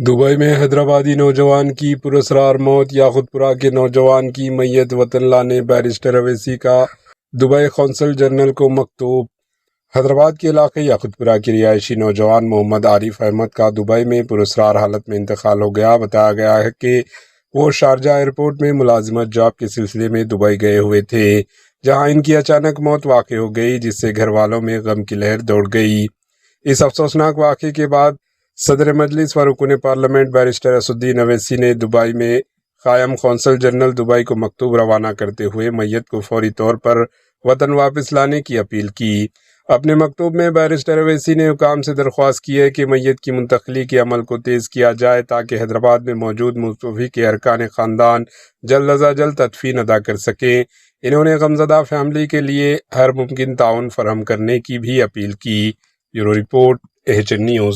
Dubai میں حیدرآبادی نوجوان کی پراسرار موت، یاقوت پورہ کے نوجوان کی میت وطن لانے بیرسٹر اویسی کا دبئی قونصل جنرل کو مکتوب۔ حیدرآباد کے علاقے یاقوت پورہ کے رہائشی نوجوان محمد عارف احمد کا دبئی میں پراسرار حالت میں انتقال ہو گیا۔ بتایا گیا ہے کہ وہ شارجہ ایئرپورٹ میں ملازمت جاب کے سلسلے میں دبئی گئے ہوئے تھے، جہاں ان کی اچانک موت واقع ہو گئی، جس سے گھر والوں میں غم کی لہر دوڑ گئی۔ اس افسوسناک واقعے کے بعد صدر مجلس و رکن پارلیمنٹ بیرسٹر اسدالدین اویسی نے دبئی میں قائم قونصل جنرل دبئی کو مکتوب روانہ کرتے ہوئے میت کو فوری طور پر وطن واپس لانے کی اپیل کی۔ اپنے مکتوب میں بیرسٹر اویسی نے حکام سے درخواست کی ہے کہ میت کی منتقلی کے عمل کو تیز کیا جائے تاکہ حیدرآباد میں موجود متوفی کے ارکان خاندان جلد از جلد تدفین ادا کر سکیں۔ انہوں نے غمزدہ فیملی کے لیے ہر ممکن تعاون فراہم کرنے کی بھی اپیل کی۔ Bureau report, H N news.